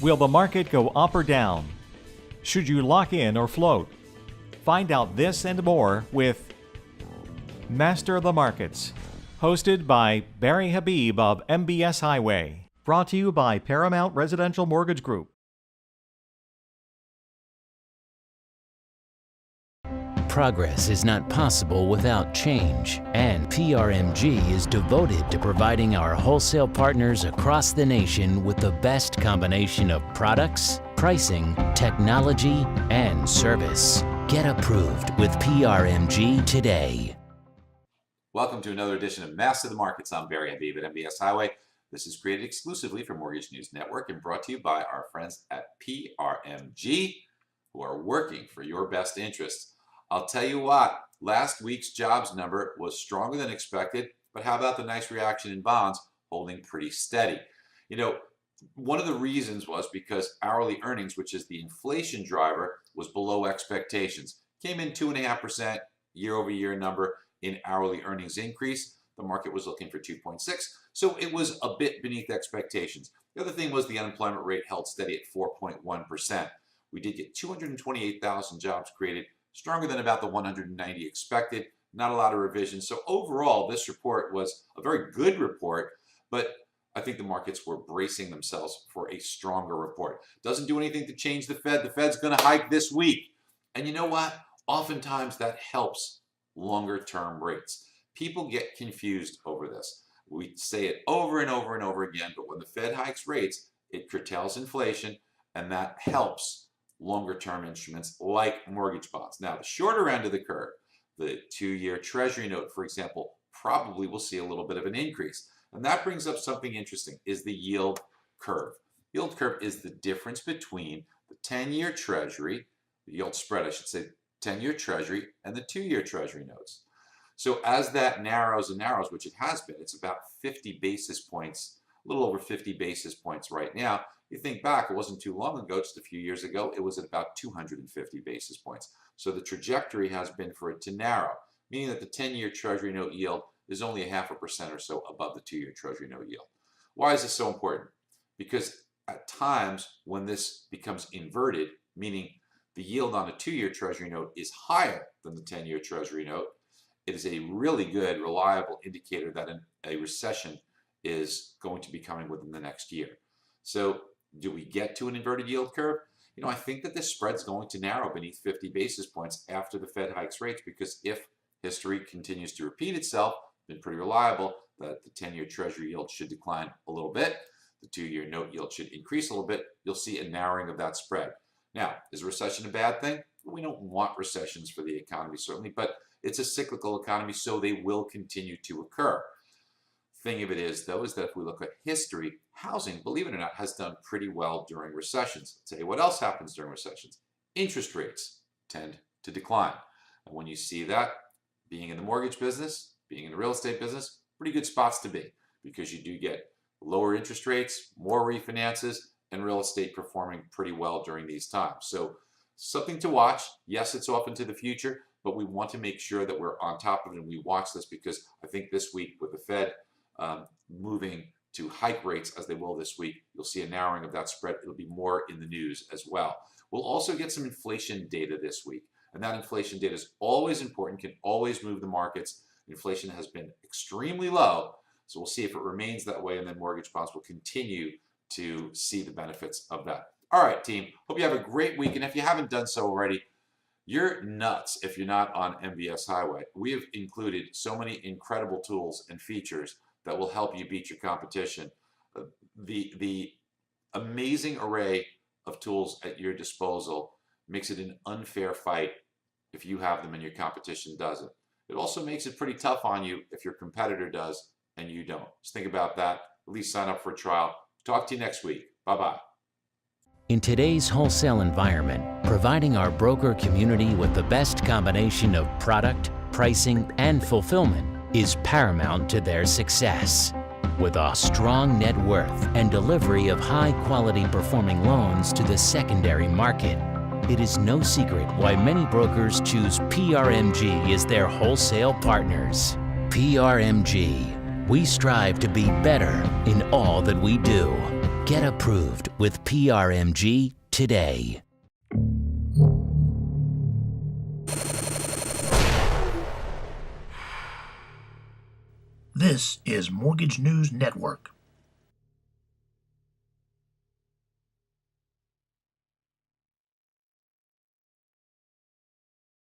Will the market go up or down? Should you lock in or float? Find out this and more with Master of the Markets, hosted by Barry Habib of MBS Highway. Brought to you by Paramount Residential Mortgage Group. Progress is not possible without change, and PRMG is devoted to providing our wholesale partners across the nation with the best combination of products, pricing, technology, and service. Get approved with PRMG today. Welcome to another edition of Master of the Markets. I'm Barry Habib at MBS Highway. This is created exclusively for Mortgage News Network and brought to you by our friends at PRMG, who are working for your best interests. I'll tell you what, last week's jobs number was stronger than expected, but how about the nice reaction in bonds holding pretty steady? You know, one of the reasons was because hourly earnings, which is the inflation driver, was below expectations. Came in 2.5% year-over-year number in hourly earnings increase. The market was looking for 2.6, so it was a bit beneath expectations. The other thing was the unemployment rate held steady at 4.1%. We did get 228,000 jobs created, stronger than about the 190 expected, not a lot of revisions. So overall, this report was a very good report, but I think the markets were bracing themselves for a stronger report. Doesn't do anything to change the Fed. The Fed's going to hike this week. And you know what? Oftentimes that helps longer term rates. People get confused over this. We say it over and over and over again, but when the Fed hikes rates, it curtails inflation, and that helps longer term instruments like mortgage bonds. Now, the shorter end of the curve, the 2-year Treasury note, for example, probably will see a little bit of an increase. And that brings up something interesting, is the yield curve. Yield curve is the difference between the 10-year Treasury, the yield spread, I should say, 10-year Treasury and the 2-year Treasury notes. So as that narrows and narrows, which it has been, it's about 50 basis points, a little over 50 basis points right now. You think back, it wasn't too long ago, just a few years ago, it was at about 250 basis points. So the trajectory has been for it to narrow, meaning that the 10-year Treasury note yield is only 0.5% or so above the 2-year Treasury note yield. Why is this so important? Because at times when this becomes inverted, meaning the yield on a 2-year Treasury note is higher than the 10-year Treasury note, it is a really good, reliable indicator that a recession is going to be coming within the next year. So do we get to an inverted yield curve? You know, I think that this spread's going to narrow beneath 50 basis points after the Fed hikes rates, because if history continues to repeat itself, been pretty reliable, that the 10-year Treasury yield should decline a little bit, the 2-year note yield should increase a little bit, you'll see a narrowing of that spread. Now, is a recession a bad thing? We don't want recessions for the economy, certainly, but it's a cyclical economy, so they will continue to occur. Thing of it is, though, is that if we look at history, housing, believe it or not, has done pretty well during recessions. I'll tell you what else happens during recessions. Interest rates tend to decline. And when you see that, being in the mortgage business, being in the real estate business, pretty good spots to be, because you do get lower interest rates, more refinances, and real estate performing pretty well during these times. So something to watch. Yes, it's off into the future, but we want to make sure that we're on top of it and we watch this, because I think this week with the Fed moving to hike rates as they will this week, you'll see a narrowing of that spread. It'll be more in the news as well. We'll also get some inflation data this week, and that inflation data is always important, can always move the markets. Inflation has been extremely low, so we'll see if it remains that way, and then mortgage bonds will continue to see the benefits of that. All right, team, hope you have a great week, and if you haven't done so already, you're nuts if you're not on MBS Highway. We have included so many incredible tools and features that will help you beat your competition. The amazing array of tools at your disposal makes it an unfair fight if you have them and your competition doesn't. It also makes it pretty tough on you if your competitor does and you don't. Just think about that. At least sign up for a trial. Talk to you next week. Bye-bye. In today's wholesale environment, providing our broker community with the best combination of product, pricing, and fulfillment is paramount to their success. With a strong net worth and delivery of high-quality performing loans to the secondary market, it is no secret why many brokers choose PRMG as their wholesale partners. PRMG, we strive to be better in all that we do. Get approved with PRMG today. This is Mortgage News Network.